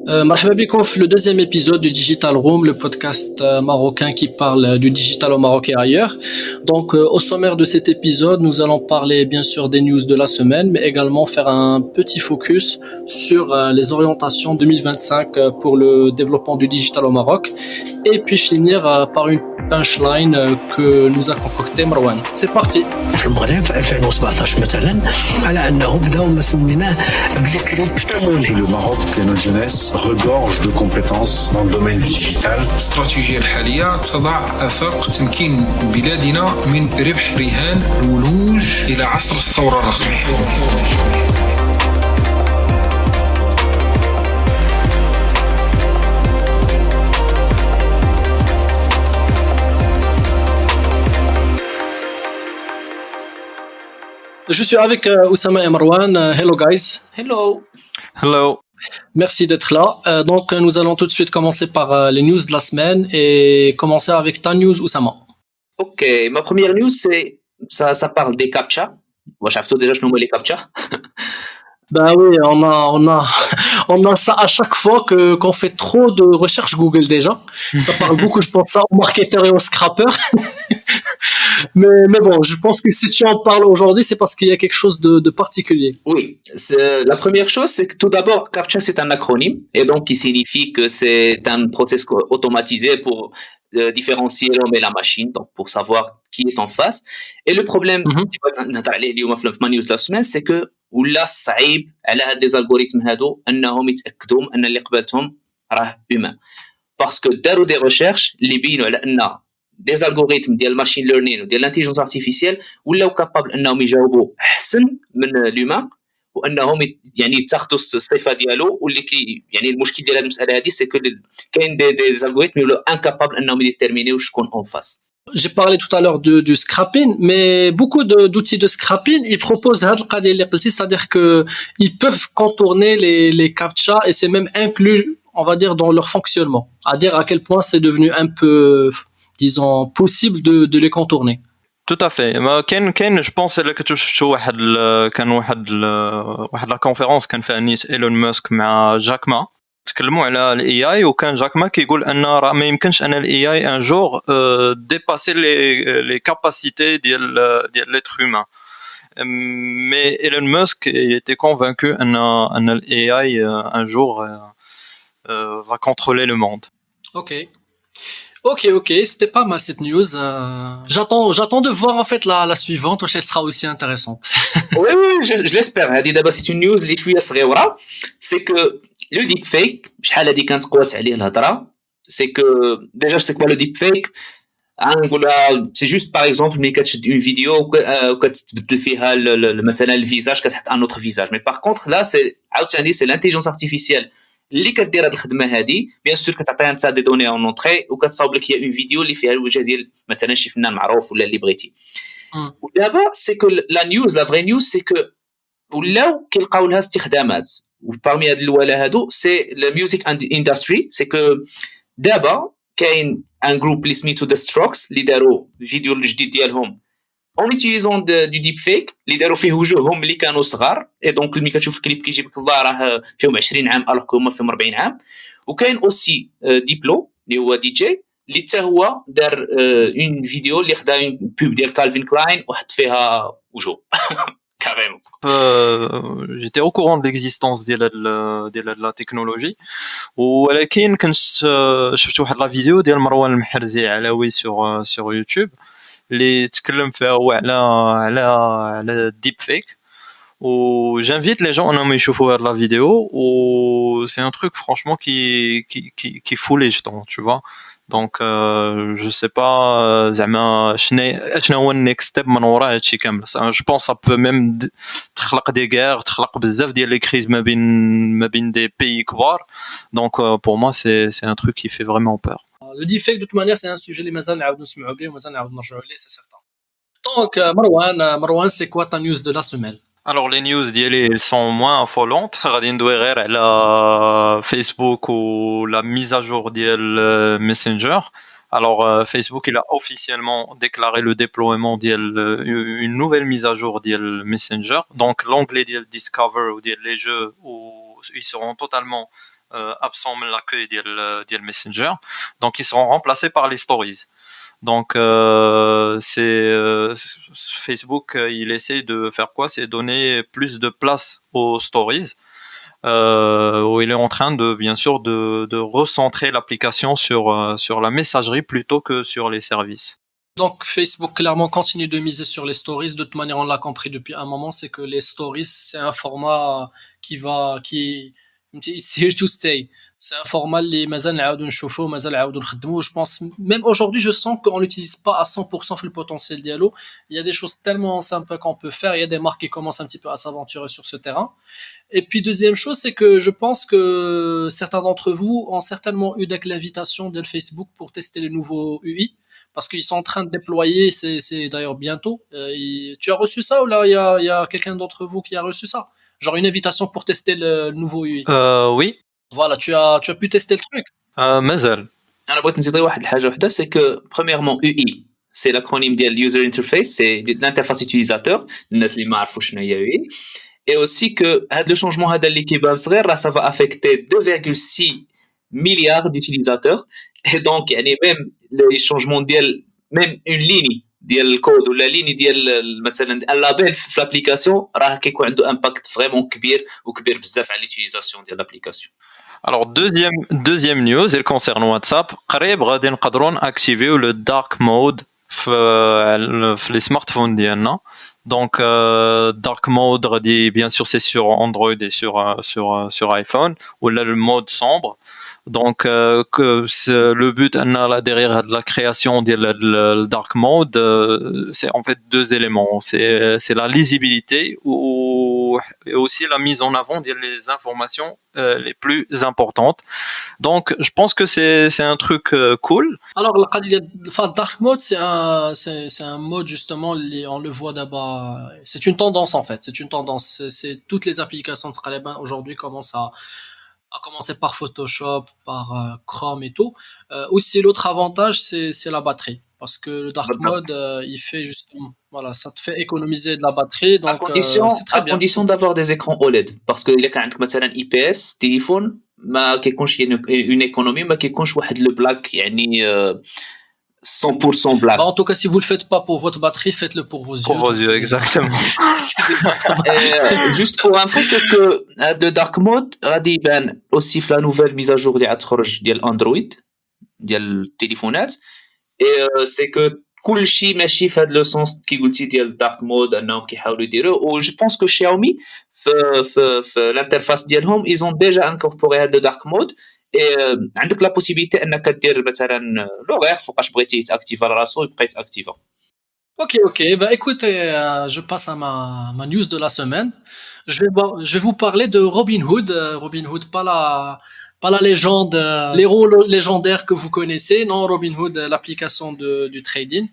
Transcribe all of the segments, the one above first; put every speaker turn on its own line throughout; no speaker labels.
Marhaba bikoum le deuxième épisode du Digital Room, le podcast marocain qui parle du digital au Maroc et ailleurs. Donc, au sommaire de cet épisode, nous allons parler bien sûr des news de la semaine, mais également faire un petit focus sur les orientations 2025 pour le développement du digital au Maroc, et puis finir par une punchline que nous a concocté Marwan. C'est parti.
في المغرب في 2017 مثلا على انه بداو ما سميناه بلي كريبتو.
Le Maroc et notre jeunesse regorge de compétences dans le domaine digital.
الاستراتيجية الحالية تضع آفاق تمكين بلادنا من ربح رهان الولوج إلى عصر الثورة الرقمية.
Je suis avec Oussama et Marwan. Hello guys.
Hello.
Hello.
Merci d'être là. Donc, nous allons tout de suite commencer par les news de la semaine et commencer avec ta news, Oussama.
Ok, ma première news, ça parle des CAPTCHA. Moi, je sais déjà, je nomme les CAPTCHA.
Ben oui, on a ça à chaque fois qu'on fait trop de recherches Google déjà. Ça parle beaucoup, je pense, ça aux marketeurs et aux scrappers. mais bon, je pense que si tu en parles aujourd'hui, c'est parce qu'il y a quelque chose de particulier.
Oui, la première chose, c'est que tout d'abord, CAPTCHA, c'est un acronyme, et donc qui signifie que c'est un processus automatisé pour différencier l'homme et la machine, donc pour savoir qui est en face. Et le problème, c'est que ولا صعيب على هاد لي زالغوريثم هادو انهم يتاكدوا ان اللي قبلتهم راه هيومان باسكو داروا دي ريشيرش اللي بينوا على ان دي زالغوريثم ديال الماشين ليرنين وديال الانتيليجنس ارتيفيسيال ولاو كابابل انهم يجاوبوا احسن من لومان وانهم يعني يتاخذوا الصفه ديالو واللي يعني المشكل ديال هذه المساله هذه سي كو كاين دي زالغوريثم يولوا انكابابل انهم يديتيرمينيو شكون اون فاس.
J'ai parlé tout à l'heure du scrapping, mais beaucoup d'outils de scrapping, ils proposent c'est-à-dire que ils peuvent contourner les CAPTCHA et c'est même inclus, on va dire, dans leur fonctionnement. À dire à quel point c'est devenu un peu, disons, possible de les contourner.
Tout à fait. كاين je pense que tu شفتوا واحد لا كونفيرونس كان فيها نيت ايلون ماسك مع جاك ما تكلموا على الاي اي وكان جاك ما كيقول ان راه ما يمكنش ان الاي اي ان جور ديباسي لي كاباسيتي ديال ليتر هيومان mais Elon Musk il était convaincu ان الاي اي un jour va contrôler le monde.
Ok, c'était pas mal cette news. J'attends de voir en fait la suivante, elle sera aussi intéressante.
Oui, je l'espère. D'abord, c'est une news اللي شويه صغيره, c'est que le deepfake, شحال هذه كانت قوات عليه الهضره, c'est que déjà c'est quoi le deepfake, c'est juste par exemple ملي كتشد une vidéo وكتبدل فيها مثلا الفيزاج كتحط ان autre visage, mais par contre là c'est عاوتاني c'est l'intelligence artificielle اللي كدير هاد الخدمه هادي. بيان سور كتعطيها انت دي دوني اون اونطري وكتصاوب لك هي اون فيديو اللي فيها الوجه ديال مثلا شي فنان معروف ولا اللي بغيتي. ودابا سي كو لا نيوز لا فري نيوز سي كو ولاو كيلقاو لها استخدامات, وبارمي هاد الولا هادو سي لا ميوزيك اندستري. سي كو دابا كاين ان جروب اللي سميتو ذا ستروكس اللي داروا فيديو الجديد ديالهم en utilisant du deepfake اللي داروا فيه وجوههم اللي كانوا صغار, اي دونك ملي كتشوف الكليب كيجيب لك الله راه فيهم 20 عام الوغ هما فيهم 40 عام. وكاين اوسي ديبلو اللي هو دي جي اللي حتى هو دار اون فيديو اللي خدا اون بوب ديال كالفين كلاين وحط فيها وجوه carrément.
J'étais au courant de l'existence de la technologie ولكن كنت شفت واحد لا فيديو ديال مروان المحرزي علاوي sur YouTube اللي تكلم فيها هو على deep fake و j'invite les gens انهم يشوفوا هاد لا فيديو و c'est un truc franchement qui fout les jetons, tu vois. Donc je sais pas زعما شنو هو next step من وراء هادشي كامل. Je pense ça peut même تخلق des guerres, تخلق بزاف ديال les crises ما بين des pays كبار. Donc pour moi c'est un truc qui fait vraiment peur.
Le deepfake de toute manière c'est un sujet اللي مازال نعاود نسمعوا به ومازال نعاود نرجعوا ليه, c'est certain. Donc Marwan, c'est quoi ta news de la semaine?
Alors les news d'ILE elles sont moins affolantes. غادي ندوي غير على Facebook ou la mise à jour ديال Messenger. Alors Facebook il a officiellement déclaré le déploiement d'une nouvelle mise à jour ديال Messenger. Donc l'onglet ديال Discover ou ديال les jeux où ils seront totalement absents de l'accueil ديال Messenger. Donc ils seront remplacés par les stories. Donc Facebook, il essaie de faire quoi? C'est donner plus de place aux stories. Où il est en train de, bien sûr, de recentrer l'application sur la messagerie plutôt que sur les services.
Donc Facebook clairement continue de miser sur les stories. De toute manière, on l'a compris depuis un moment, c'est que les stories, c'est un format qui it's here to stay. C'est un format اللي مازال نعاودو نشوفوه مازال نعاودو نخدموه. Je pense même aujourd'hui, je sens qu'on l'utilise pas à 100% في le potentiel ديالو. Il y a des choses tellement simples qu'on peut faire. Il y a des marques qui commencent un petit peu à s'aventurer sur ce terrain. Et puis deuxième chose, c'est que je pense que certains d'entre vous ont certainement eu l'invitation de Facebook pour tester le nouveau UI. Parce qu'ils sont en train de déployer, c'est d'ailleurs bientôt. Tu as reçu ça ou là il y a quelqu'un d'entre vous qui a reçu ça? Genre une invitation pour tester le nouveau UI.
Oui.
Voilà, tu as pu tester le truc.
مازال.
انا بغيت نزيد واحد الحاجه وحده سي كو بريميرمون يو اي سي لاكرونيم ديال يوزر انترفيس سي لانترفاس يوتيليزاتور الناس اللي ما عرفوش شنو هي يو اي اي اوسي كو هذا لو شونجمون هذا اللي كيبان صغير راه سافا افيكتي 2,6 مليار ديوتيليزاتور اي دونك يعني ميم لي شونجمون ديال ميم اون ليني ديال الكود ولا ليني ديال مثلا اللابيل في الابليكاسيون راه كيكون عنده امباكت فريمون كبير وكبير بزاف على ليوتيليزاسيون ديال الابليكاسيون.
Alors deuxième news, elle concerne WhatsApp. قريب غادي نقدروا ناكتيفيو le dark mode في les smartphones ديالنا. Donc dark mode غادي bien sûr c'est sur Android et sur iPhone ou là le mode sombre. Donc que le but là derrière la création de le dark mode c'est en fait deux éléments, c'est la lisibilité et aussi la mise en avant des informations les plus importantes. Donc je pense que c'est un truc cool.
Alors le dark mode c'est un mode justement on le voit d'abord, c'est une tendance en fait, c'est une tendance, c'est toutes les applications de Scalable aujourd'hui commencent à commencer par Photoshop, par Chrome et tout. Aussi l'autre avantage c'est la batterie parce que le dark mode il fait justement voilà, ça te fait économiser de la batterie donc c'est très bien.
À condition d'avoir des écrans OLED parce que il y a quand مثلا IPS téléphone ما كيكونش une économie ما كيكونش واحد le black يعني 100% black.
En tout cas, si vous le faites pas pour votre batterie, faites-le pour vos yeux.
Pour vos yeux, exactement.
Juste pour info, c'est que le dark mode غادي يبان aussi في la nouvelle mise à jour اللي غتخرج ديال اندرويد ديال التليفونات et c'est que كلشي ماشي في هذا لو سونس كي قلتي ديال الدارك مود انهم كيحاولوا يديروا و جو بونس كو شاومي في الانترفاس ديالهم ils ont déjà incorporé هذا الدارك مود et عندك لا بوسيبيليتي انك دير مثلا لوغير فوقاش بغيتي تاكتيفا راسو يبقى تاكتيفا.
Ok, bah écoutez, je passe à ma news de la semaine. Je vais vous parler de Robinhood. Robinhood, pas la légende, l'héros légendaire que vous connaissez. Non, Robinhood, l'application du trading.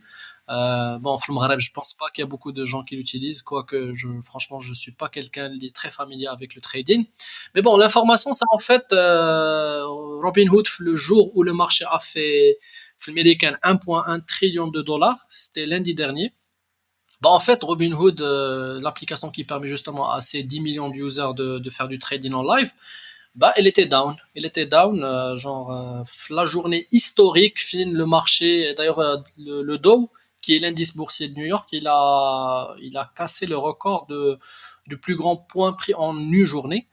Bon, في المغرب, je pense pas qu'il y a beaucoup de gens qui l'utilisent, quoique franchement, je suis pas quelqu'un qui est très familier avec le trading. Mais bon, l'information, c'est en fait Robinhood, le jour où le marché a fait américain 1,1 trillion de dollars, c'était lundi dernier. Bah en fait, Robinhood, l'application qui permet justement à ces 10 millions de users de faire du trading en live, bah elle était down. Elle était down, la journée historique, le marché, d'ailleurs le Dow, qui est l'indice boursier de New York, il a cassé le record du plus grand point pris en une journée.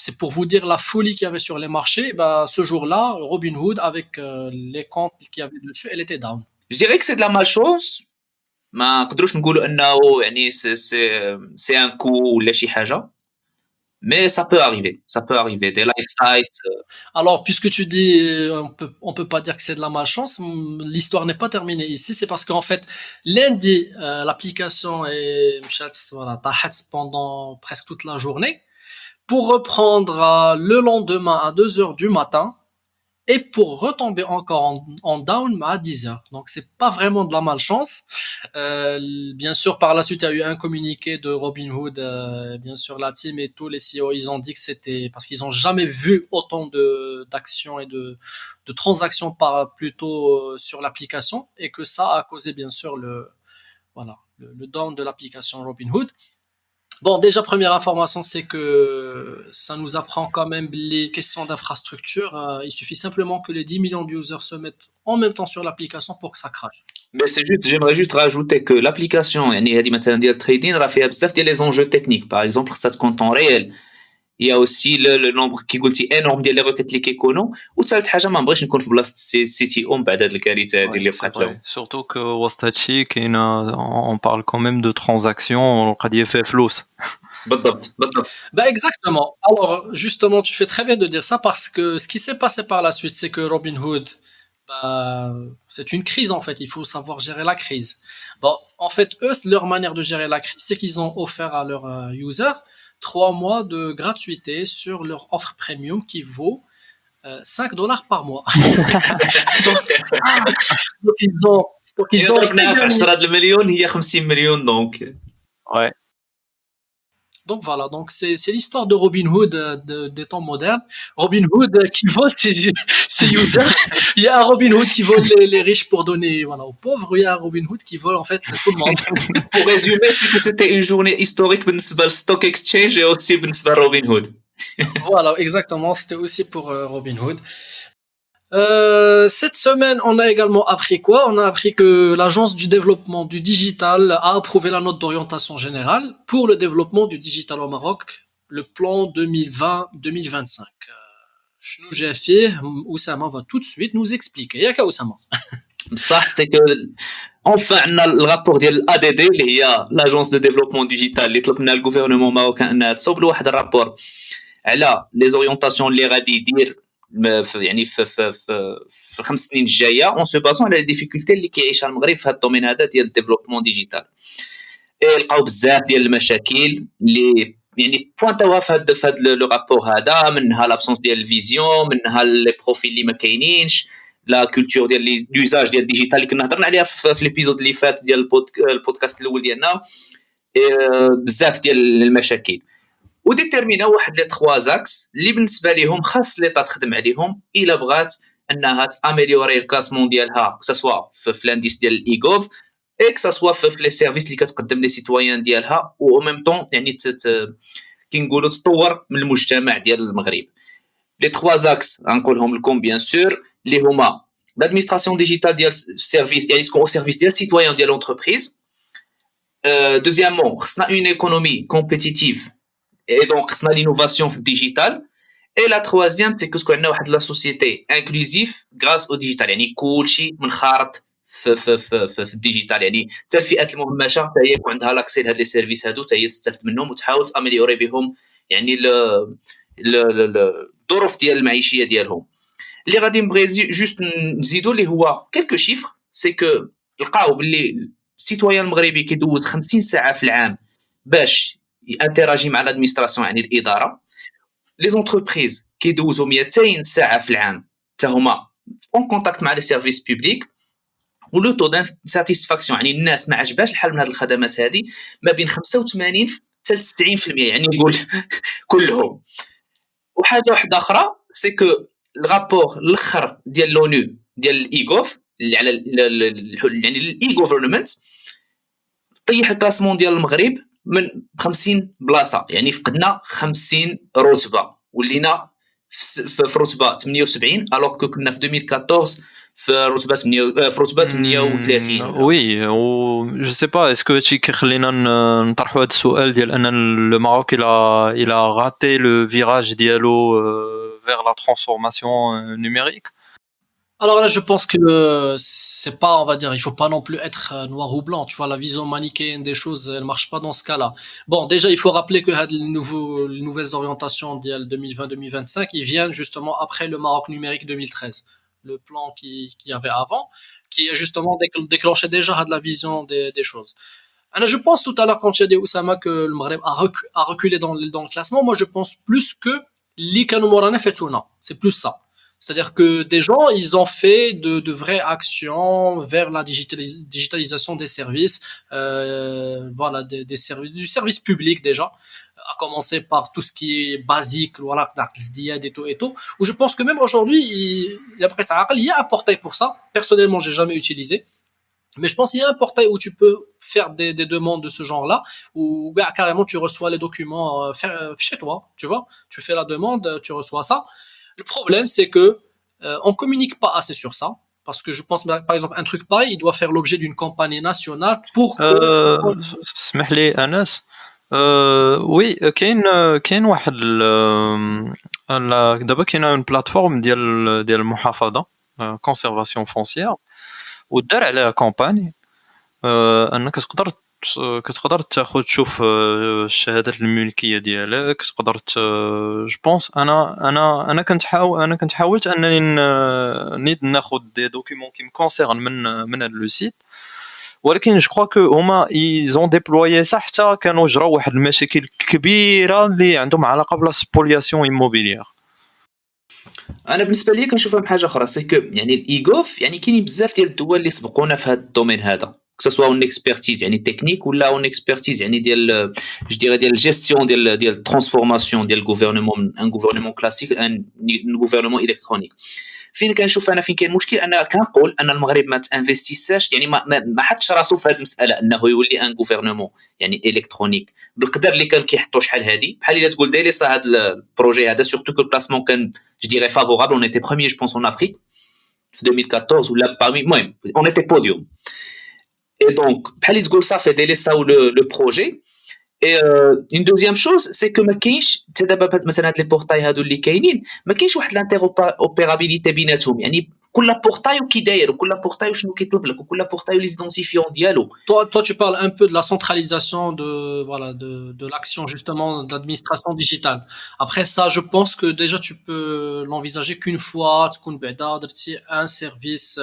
C'est pour vous dire la folie qu'il y avait sur les marchés. Bah, ce jour-là, Robinhood, avec les comptes qu'il y avait dessus, elle était down.
Je dirais que c'est de la malchance. ما نقدروش نقولوا انه يعني c'est un coup ولا شي حاجه. Mais ça peut arriver des live sites.
Alors, puisque tu dis on peut pas dire que c'est de la malchance, l'histoire n'est pas terminée ici, c'est parce qu'en fait, lundi, l'application est voilà, tahat pendant presque toute la journée pour reprendre le lendemain à 2h du matin et pour retomber encore en down à 10h. Donc c'est pas vraiment de la malchance. Bien sûr, par la suite, il y a eu un communiqué de Robinhood, bien sûr la team et tous les CEO, ils ont dit que c'était parce qu'ils ont jamais vu autant d'actions et de transactions plutôt sur l'application et que ça a causé bien sûr le down de l'application Robinhood. Bon, déjà, première information, c'est que ça nous apprend quand même les questions d'infrastructure. Il suffit simplement que les 10 millions d'users se mettent en même temps sur l'application pour que ça crache.
Mais c'est juste, j'aimerais juste rajouter que l'application, يعني هذه مثلا ديال التريدين راه فيها بزاف ديال les enjeux techniques. Par exemple, خصها تكون temps réel. Il y a aussi le nombre كي قلتي énorme ديال les requêtes اللي كيكونوا. وثالث حاجة ما بغيتش نكون في بلاصة السي تي او من بعد هذه الكارثة هذه اللي بقات لهم.
Surtout que وسط هادشي كاين on parle quand même de transactions قد يفي فلوس.
بالضبط.
Bah exactement. Alors justement, tu fais très bien de dire ça parce que ce qui s'est passé par la suite, c'est que Robinhood, bah, c'est une crise en fait. Il faut savoir gérer la crise. Bon, en fait, eux, leur manière de gérer la crise, c'est qu'ils ont offert à leurs users 3 mois de gratuité sur leur offre premium qui vaut $5 par mois. donc ils ont
ضربناها في 10 المليون هي 50 مليون دونك.
Ouais.
Donc voilà, donc c'est l'histoire de Robinhood des temps modernes. Robinhood qui vole ses users. Il y a un Robinhood qui vole les riches pour donner voilà, aux pauvres. Il y a un Robinhood qui vole en fait tout le monde.
Pour résumer, c'est que c'était une journée historique بالنسبة للstock exchange et aussi بالنسبة لRobinhood.
Voilà, exactement. C'était aussi pour Robinhood. Cette semaine, on a également appris quoi? On a appris que l'Agence du développement du digital a approuvé la note d'orientation générale pour le développement du digital au Maroc, le plan 2020-2025. شنو جا فيه Oussama va tout de suite nous expliquer. ياك Oussama.
بصح c'est que enfin عندنا الرابور ديال الADD اللي هي l'agence de développement digital اللي طلب منها الجوفرنمون ماروكان انها تصوب له واحد الرابور على لي زوريونطاسيون اللي غادي يدير يعني في 5 سنين الجايه اون سو باسون على لي ديفيكولتي اللي كيعيشها المغرب في هذا الدومين هذا ديال الديفلوبمون ديجيتال. لقاو بزاف ديال المشاكل اللي يعني بوانتاوها في هذا لو رابور هذا، منها لابسونس ديال الفيزيون، منها لي بروفيل اللي ما كاينينش، لا كولتور ديال لوزاج ديال الديجيتال اللي كنا هضرنا عليها في ليبيزود اللي فات ديال البودكاست الاول ديالنا. بزاف ديال المشاكل وديتيرمينا واحد لي 3 زاكس اللي بالنسبه ليهم خاص ليطا تخدم عليهم الا بغات انها تاميليوري الكلاسمون ديالها كسوا في الانديس ديال الايغوف اي كسوا في لي سيرفيس اللي كتقدم لي سيتويان ديالها و ميم طون يعني كنقولوا تطور من المجتمع ديال المغرب. لي 3 زاكس غنقولهم لكم بيان سور اللي هما l'administration digitale ديال السيرفيس ديال تكون او سيرفيس ديال السيتويان ديال لونتربريز. دوزيامون خصنا اون ايكونومي كومبيتيتيف et donc خصنا l'innovation في الديجيتال. et la troisième c'est que تكون عندنا واحد لا سوسيتي انكلوزيف غراس او ديجيتال، يعني كلشي منخرط في الديجيتال، يعني حتى الفئات المهمشه حتى هي يكون عندها لاكسي لهاد لي سيرفيس هادو حتى هي تستافد منهم وتحاول تاميليوري بهم يعني الظروف ديال المعيشيه ديالهم. اللي غادي نبغي جوست نزيدو اللي هو كلكو شيفر سي كو لقاو باللي السيتويان المغربي كيدوز 50 ساعه في العام باش يانتراجي مع الادمينستراسيون يعني الاداره. لي زونتربريز كيدوزو 200 ساعه في العام حتى هما اون كونتاكت مع لي سيرفيس بوبليك. ولو تو دان ساتيسفاكسيون يعني الناس ما عجباش الحال من هذه الخدمات هذه ما بين 85 حتى 90%، يعني نقول كلهم. وحاجه واحده اخرى سي كو الرابور الاخر ديال لونو ديال الايغوف اللي على يعني الاي غوفرنمنت طيح الكلاسمون ديال المغرب من 50 بلاصه، يعني فقدنا 50 رتبه، ولينا في رتبه 78 الوغ كو كنا في 2014 في رتبه 38.
وي و جو سي با اسكو هادشي كيخلينا نطرحوا هذا السؤال ديال ان الماروك الى غاتي لو فيراج ديالو vers la transformation numérique.
Alors là, je pense que c'est pas, on va dire, il faut pas non plus être noir ou blanc. Tu vois, la vision manichéenne des choses, elle marche pas dans ce cas-là. Bon, déjà, il faut rappeler que les nouvelles orientations d'IL 2020-2025, ils viennent justement après le Maroc numérique 2013. Le plan qu'il y avait avant, qui a justement déclenché déjà la vision des choses. Alors, je pense tout à l'heure, quand tu as dit, Oussama, que le Maghreb a reculé dans le classement, moi, je pense plus que c'est plus ça. C'est-à-dire que des gens, ils ont fait de vraies actions vers la digitalisation des services, voilà, des services, du service public déjà, à commencer par tout ce qui est basique, voilà, et tout, où je pense que même aujourd'hui, il y a un portail pour ça. Personnellement, j'ai jamais utilisé. Mais je pense qu'il y a un portail où tu peux faire des demandes de ce genre-là, ou carrément tu reçois les documents chez toi, tu vois. Tu fais la demande, tu reçois ça. Le problème, c'est que on communique pas assez sur ça. Parce que je pense, par exemple, un truc pareil, il doit faire l'objet d'une campagne nationale pour que...
اسمح لي انس. وي كاين واحد دابا كاينه اون بلاتفورم ديال المحافظه كونسيرفاسيون فونسيير ودار عليها كامباني انك كتقدر تاخذ تشوف الشهادات الملكيه ديالك تقدر جو بونس انا كنت حاولت انني نيت ناخذ دي دوكيومون كي مكونسيرن من هذا لو سيت ولكن جو كرو كو هما ايزون ديبلويي صح حتى كانوا جراو واحد المشاكل كبيره اللي عندهم علاقه بلا سبولياسيون ايموبيليير.
انا بالنسبه لي كنشوفها بحاجه اخرى سي كو يعني الايغوف يعني كاينين بزاف ديال الدول اللي سبقونا في هذا الدومين هذا كسوا اون اكسبيرتيز يعني تكنيك ولا اون اكسبيرتيز يعني ديال جو ديري ديال جيستيون ديال ترانسفورماسيون ديال غوفرنمون ان غوفرنمون كلاسيك ان غوفرنمون الكترونيك. فين كنشوف انا فين كاين مشكل انا كنقول ان المغرب ما تانفستيساش يعني ما حطش راسو في هذه المساله انه يولي ان غوفرنمون يعني الكترونيك بالقدر اللي كان كيحطوا شحال هذه بحال الا تقول دايريسا هذا البروجي هذا سورتو كو البلاسمون كان جو ديري فافورابل اون ايتي بروميير جو بونس اون افريك في 2014 ولا parmi المهم اون ايتي بوديوم. Et donc, بحال اللي تقول صافي دايريساو لو بروجي. Et une deuxième chose, c'est que ما كاينش دابا مثلا هاد لي بورتاي هادو اللي كاينين ما كاينش واحد الانتيروبيرابيليتي بيناتهم يعني كل بورتاي وكي داير وكل بورتاي وشنو كيطلب لك وكل بورتاي لي زيدونتيفيون ديالو.
Toi, tu parles un peu de la centralisation de l'action justement de l'administration digitale. Après ça, je pense que déjà tu peux l'envisager qu'une fois تكون بعدا درتي un service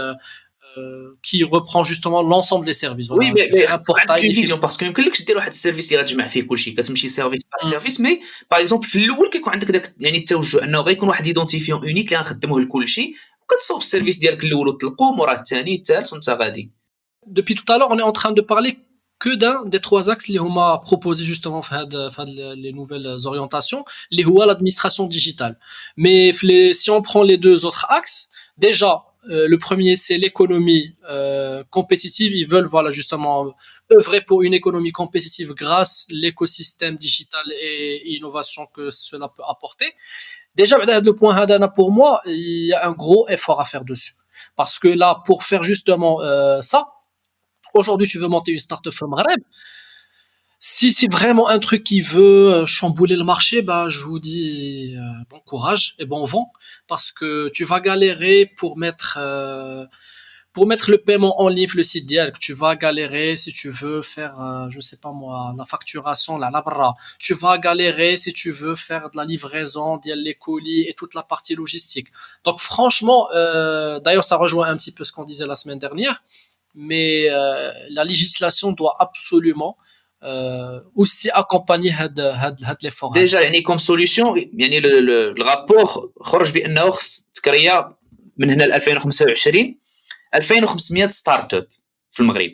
qui reprend justement l'ensemble des services.
Voilà, oui, mais
un portail
une vision parce que يمكن لك دير واحد السيرفيس اللي غتجمع فيه كلشي كتمشي سيرفيس باغ سيرفيس مي باغ اكزومبل في الاول كيكون عندك داك يعني التوجه انه غيكون واحد ايدونتيفيون اونيك اللي غنخدموه لكلشي وكتصوب السيرفيس ديالك الاول وتلقوه مورا الثاني الثالث وانت غادي.
Depuis tout à l'heure, on est en train de parler que d'un des trois axes اللي هما proposés justement في les nouvelles orientations اللي هو l'administration digitale. Mais si on prend les deux autres axes, déjà le premier, c'est l'économie compétitive. Ils veulent, voilà, justement, œuvrer pour une économie compétitive grâce à l'écosystème digital et innovation que cela peut apporter. Déjà, le point Hadana, pour moi, il y a un gros effort à faire dessus. Parce que là, pour faire justement ça, aujourd'hui, tu veux monter une start-up au Maghreb. Si c'est vraiment un truc qui veut chambouler le marché, bah, je vous dis bon courage et bon vent, parce que tu vas galérer pour mettre le paiement en ligne, le site d'IELC. Tu vas galérer si tu veux faire, je sais pas moi, la facturation, la labra. Tu vas galérer si tu veux faire de la livraison, les colis et toute la partie logistique. Donc franchement, d'ailleurs ça rejoint un petit peu ce qu'on disait la semaine dernière, mais la législation doit absolument aussi accompagner هاد l'effort.
Déjà يعني comme solution يعني le rapport خرج بأنه خص تكريا من هنا ل 2025 2500 ستارت اب في المغرب.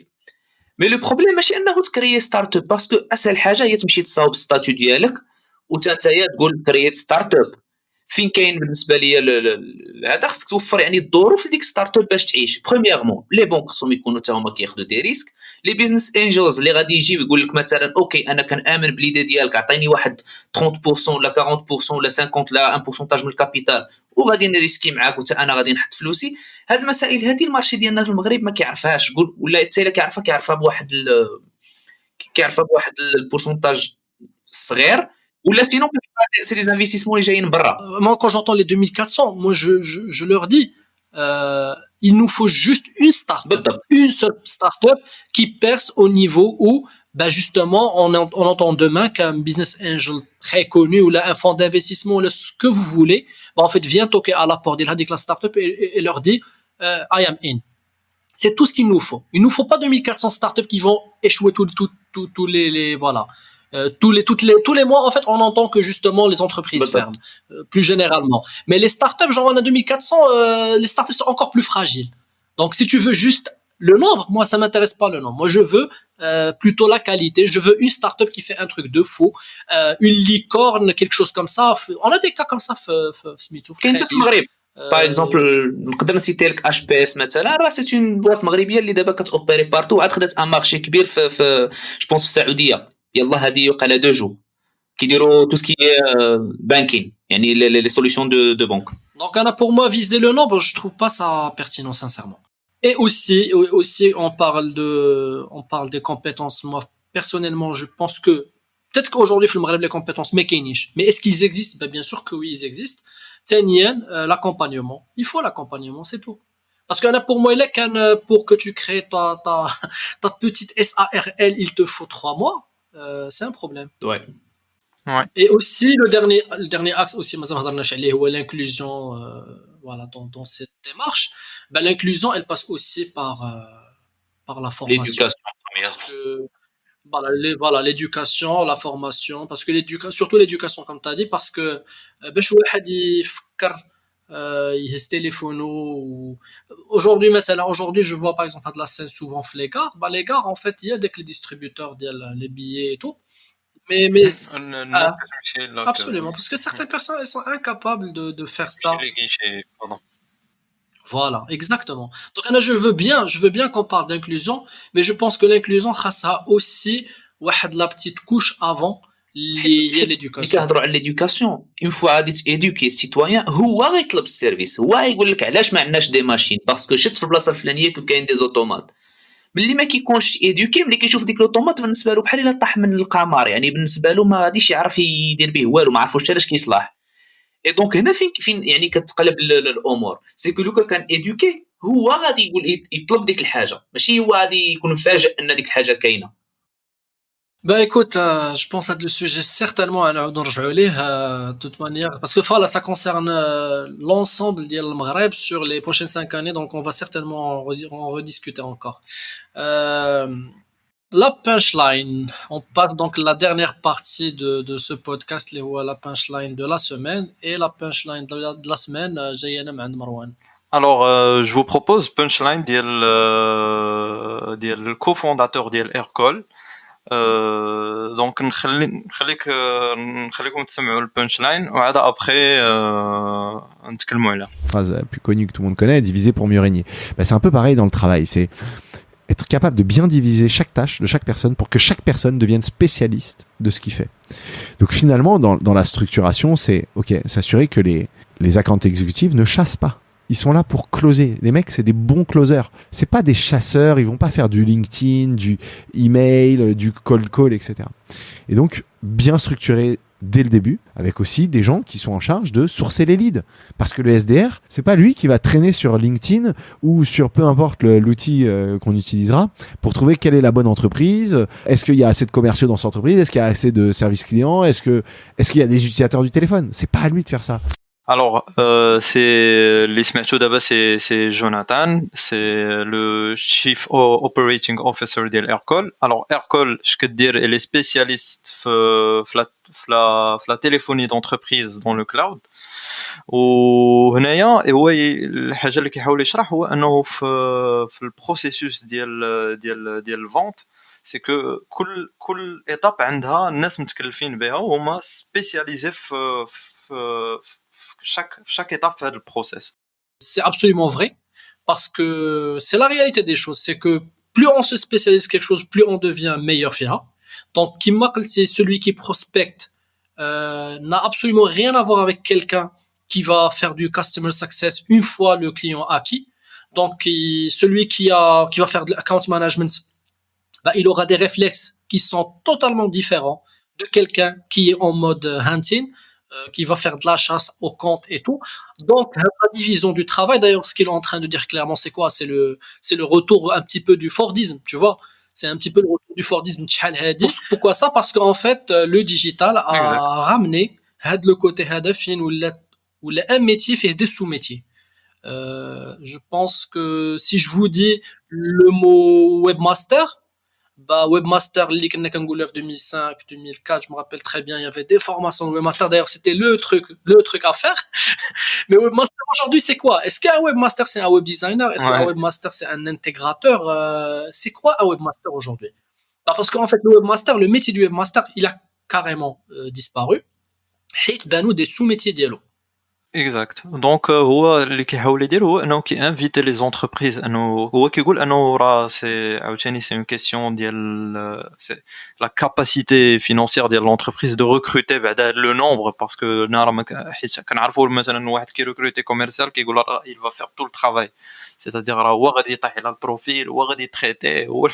مي لو بروبليم ماشي انه تكريي ستارت اب باسكو اسهل حاجه هي تمشي تصاوب الستاتيو ديالك وتنتايا تقول كرييت ستارت اب. فين كاين بالنسبه ليا هذا خصك توفر يعني الظروف لديك ستارت اب باش تعيش. برومييرمون لي بونك خصهم يكونوا حتى هما كياخذوا دي ريسك. لي بيزنس انجلز اللي غادي يجي ويقول لك مثلا اوكي انا كنامن بليدي ديالك عطيني واحد 30% ولا 40% ولا 50 لا ان بورسونتاج من الكابيتال وغادي نريسكي معاك وتا انا غادي نحط فلوسي. هاد المسائل هذه المارشي ديالنا في المغرب ما كيعرفهاش قول ولا حتى الا كيعرفها بواحد البورسونتاج صغير ولا sinon c'est des investissements اللي جايين برا.
Moi quand j'entends les 2400, moi je leur dis il nous faut juste une start-up, une seule start-up qui perce au niveau où bah justement on entend demain qu'un business angel très connu ou là un fonds d'investissement ou là, ce que vous voulez, bah en fait vient toquer à la porte de la start-up et leur dit I am in. C'est tout ce qu'il nous faut. Il nous faut pas 2400 start-up qui vont échouer tous les voilà. Tous les mois, en fait, on entend que justement les entreprises ferment, plus généralement. Mais les startups, genre on a 2400, les startups sont encore plus fragiles. Donc, si tu veux juste le nombre, moi, ça m'intéresse pas le nombre. Moi, je veux plutôt la qualité. Je veux une startup qui fait un truc de fou, une licorne, quelque chose comme ça. On a des cas comme ça, Smith.
باغ اكزومبل نقدر نسيتي لك اش بي اس مثلا، راه سي اون بواط مغربيه اللي دابا كتوبيري بارتو، عاد خدات ان مارشي كبير في جو بونس في السعوديه. يلا هذه وقع لها 2 جور كيديروا تو سكي بانكين، يعني لي سوليوشن دو بانك.
Donc, Anna, pour moi, viser le nombre, je trouve pas ça pertinent, sincèrement. Et aussi, on parle des compétences. Moi, personnellement, je pense que peut-être qu'aujourd'hui, il me les compétences mécaniques. Mais est-ce qu'ils existent? Ben, bien sûr que oui, ils existent. Tiens, l'accompagnement. Il faut l'accompagnement, c'est tout. Parce que pour moi, pour que tu crées ta petite SARL, il te faut 3 mois. C'est un problème.
Ouais.
Et aussi, le dernier axe aussi, l'inclusion, voilà, dans cette démarche. Ben, l'inclusion, elle passe aussi par la formation.
L'éducation première.
Parce que, voilà, l'éducation, la formation, parce que surtout l'éducation, comme tu as dit, parce que, باش واحد يفكر يهز téléphone ou aujourd'hui je vois par exemple de la scène souvent les gares, les gares en fait il y a des distributeurs les billets et tout, mais absolument, parce que certaines personnes elles sont incapables de faire ça. Voilà, exactement. Donc je veux bien qu'on parle d'inclusion, mais je pense que l'inclusion ça aussi la petite couche avant l'éducation.
اللي كنهضروا على l'éducation une fois غادي تيدوكي السيتويان هو غيطلب السيرفيس، هو يقول لك علاش ما عندناش دي ماشين، باسكو شفت في البلاصه الفلانيه كاين دي زوتومات. ملي ما كيكونش ايدوكي، ملي كيشوف ديك لوطومات بالنسبه له بحال الا طاح من القمر، يعني بالنسبه له ما غاديش يعرف يدير به والو، ما عرفوش علاش كيصلاح. اي دونك هنا فين يعني كتقلب الامور، سي كو لوكا كان ايدوكي هو غادي يقول يطلب ديك الحاجه، ماشي هو غادي يكون مفاجئ ان ديك الحاجه كاينه.
Bah écoute, je pense à le sujet certainement à de toute manière, parce que voilà, ça concerne l'ensemble de Maghreb sur les prochaines 5 années, donc on va certainement en rediscuter encore. La punchline, on passe donc la dernière partie de ce podcast, la punchline de la semaine, et la punchline de la semaine, Jayana Ma'and Marwan.
Alors, je vous propose punchline le cofondateur de Aircall. دونك نخليكم تسمعوا البانش لاين وعاد ابري نتكلموا عليها.
Phrase la plus connue que tout le monde connaît, diviser pour mieux régner. Bah, c'est un peu pareil dans le travail, c'est être capable de bien diviser chaque tâche de chaque personne pour que chaque personne devienne spécialiste de ce qu'il fait. Donc finalement, dans la structuration, c'est s'assurer que les account exécutifs ne chassent pas. Ils sont là pour closer. Les mecs, c'est des bons closers. C'est pas des chasseurs. Ils vont pas faire du LinkedIn, du email, du cold call, etc. Et donc, bien structurer dès le début, avec aussi des gens qui sont en charge de sourcer les leads. Parce que le SDR, c'est pas lui qui va traîner sur LinkedIn ou sur peu importe l'outil qu'on utilisera pour trouver quelle est la bonne entreprise. Est-ce qu'il y a assez de commerciaux dans cette entreprise? Est-ce qu'il y a assez de services clients? Est-ce qu'il y a des utilisateurs du téléphone? C'est pas à lui de faire ça.
Alors, c'est Jonathan, c'est le Chief Operating Officer de Aircall. Alors, Aircall, je peux dire, elle est spécialiste la téléphonie d'entreprise dans le cloud. وهنايا هو الحاجه اللي كيحاول يشرح هو انه في البروسيسوس ديال الفونت، سي كو كل ايتاب عندها الناس متكلفين بها وهما سبيسياليزي في chaque étape de le process.
C'est absolument vrai, parce que c'est la réalité des choses, c'est que plus on se spécialise quelque chose, plus on devient meilleur fiera. Donc, c'est celui qui prospecte n'a absolument rien à voir avec quelqu'un qui va faire du customer success une fois le client acquis. Donc, celui qui va faire de l'account management, il aura des réflexes qui sont totalement différents de quelqu'un qui est en mode hunting, qui va faire de la chasse au compte et tout. Donc, la division du travail, d'ailleurs, ce qu'il est en train de dire clairement, c'est quoi? C'est le retour un petit peu du Fordisme, tu vois. C'est un petit peu le retour du Fordisme. Pourquoi ça? Parce qu'en fait, le digital a ramené le côté hadafin ou un métier fait des sous-métiers. Je pense que si je vous dis le mot webmaster, webmaster اللي كنا كنقولها في 2005 2004, je me rappelle très bien, il y avait des formations de webmaster, d'ailleurs c'était le truc à faire. Mais webmaster aujourd'hui c'est quoi? Est-ce qu'un webmaster c'est un web designer? Est-ce qu'un webmaster c'est un intégrateur? C'est quoi un webmaster aujourd'hui? Parce qu'en fait le métier du webmaster il a carrément disparu. حيت بانوا des sous-métiers ديالو.
Exact. Donc هو اللي كيحاول يدير هو انه كيانفيتي لي زونتربريز انه هو كيقول انه راه سي عاوتاني سي اون كيسيون ديال سي لا كاباسيتي فينانسيير ديال لونتربريز دو ريكروتي بعدا لو نومبر باسكو نهار حيت كنعرفوا مثلا واحد كي ريكروتي كوميرسيال كيقول راه il va faire tout le travail c'est-à-dire راه هو غادي يطيح على البروفيل هو غادي تريتي هو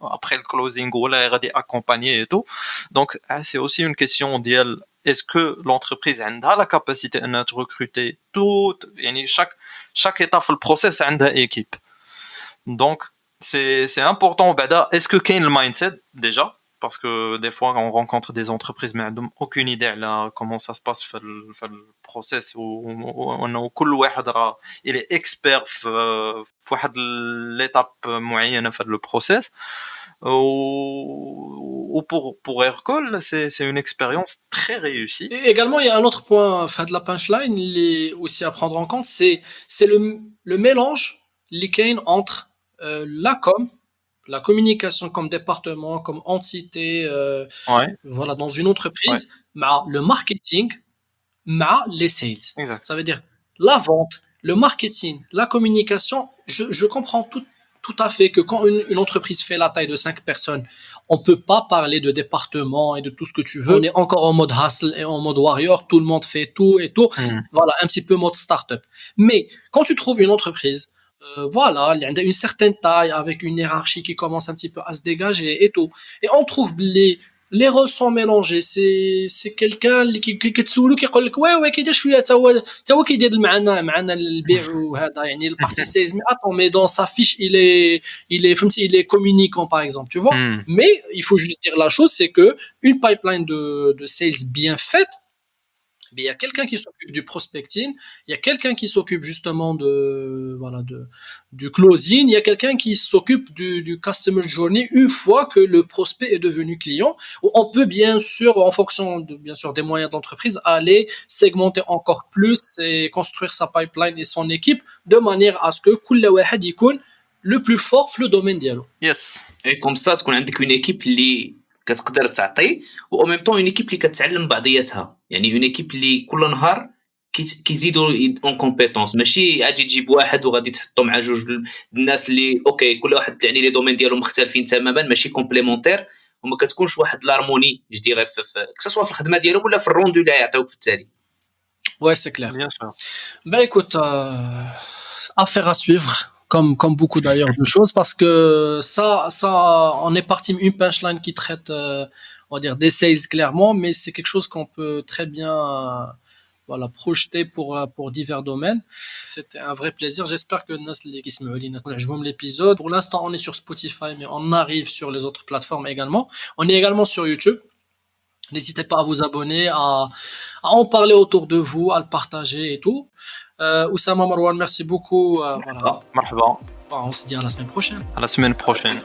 ابري الكلوزينغ ولا غادي اكومبانيي اي تو دونك سي اوسي اون كيسيون ديال est-ce que l'entreprise a la capacité de recruter tout, chaque étape du process a une équipe. Donc, c'est important. Est-ce que qu'il y a le mindset déjà? Parce que des fois, on rencontre des entreprises, mais elles n'ont aucune idée là, comment ça se passe dans le process où il est expert dans l'étape moyenne dans le process. Ou pour Aircall, c'est une expérience très réussie.
Et également, il y a un autre point de la punchline aussi à prendre en compte, c'est le mélange entre la la communication comme département, comme entité,
Ouais.
voilà, dans une entreprise, le marketing, les sales.
Exact.
Ça veut dire la vente, le marketing, la communication. Je comprends tout à fait que quand une entreprise fait la taille de 5 personnes, on peut pas parler de département et de tout ce que tu veux. On est encore en mode hustle et en mode warrior. Tout le monde fait tout et tout. Voilà, un petit peu mode start-up. Mais quand tu trouves une entreprise, voilà, il y a une certaine taille avec une hiérarchie qui commence un petit peu à se dégager et tout. Et on trouve les rôles sont mélangés. C'est quelqu'un qui كتسولو كيقول لك وي كيدير شويه حتى هو كيدير معنا البيع وهذا يعني البارتي سيلز. Mais attends, mais dans sa fiche il est communicant par exemple, tu vois. Mais il faut juste dire la chose, c'est que une pipeline de sales bien faite, mais il y a quelqu'un qui s'occupe du prospecting, il y a quelqu'un qui s'occupe justement du closing, il y a quelqu'un qui s'occupe du customer journey une fois que le prospect est devenu client. On peut bien sûr, en fonction bien sûr des moyens d'entreprise, aller segmenter encore plus et construire sa pipeline et son équipe de manière à ce que كل واحد يكون le plus fort في le domaine ديالو.
Yes.
Et comme ça تكون عندك une équipe اللي كتقدر تعطي و en même temps une équipe اللي كتعلم بعضياتها. يعني اون ايكيب اللي كل نهار كيزيدوا اون كومبيتونس ماشي غادي تجيب واحد وغادي تحطو مع جوج الناس اللي اوكي كل واحد يعني لي دومين ديالهم مختلفين تماما ماشي كومبليمونتير وما كتكونش واحد لارموني جو ديغي كسوا في الخدمه ديالهم ولا في الروندو اللي يعطيوك في التالي.
Ouais, c'est clair.
Bien sûr.
Ben écoute, affaire à suivre, comme beaucoup d'ailleurs de choses, parce que ça, on est parti une punchline qui traite, on va dire, des sales clairement, mais c'est quelque chose qu'on peut très bien, voilà, projeter pour divers domaines. C'était un vrai plaisir. J'espère que l'épisode. Pour l'instant, on est sur Spotify, mais on arrive sur les autres plateformes également. On est également sur YouTube. N'hésitez pas à vous abonner, à en parler autour de vous, à le partager et tout. Oussama, Marwan, merci beaucoup. Voilà.
مرحبا.
On se dit à la semaine prochaine.
À la semaine prochaine.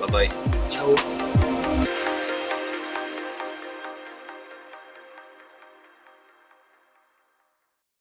Bye bye.
Ciao.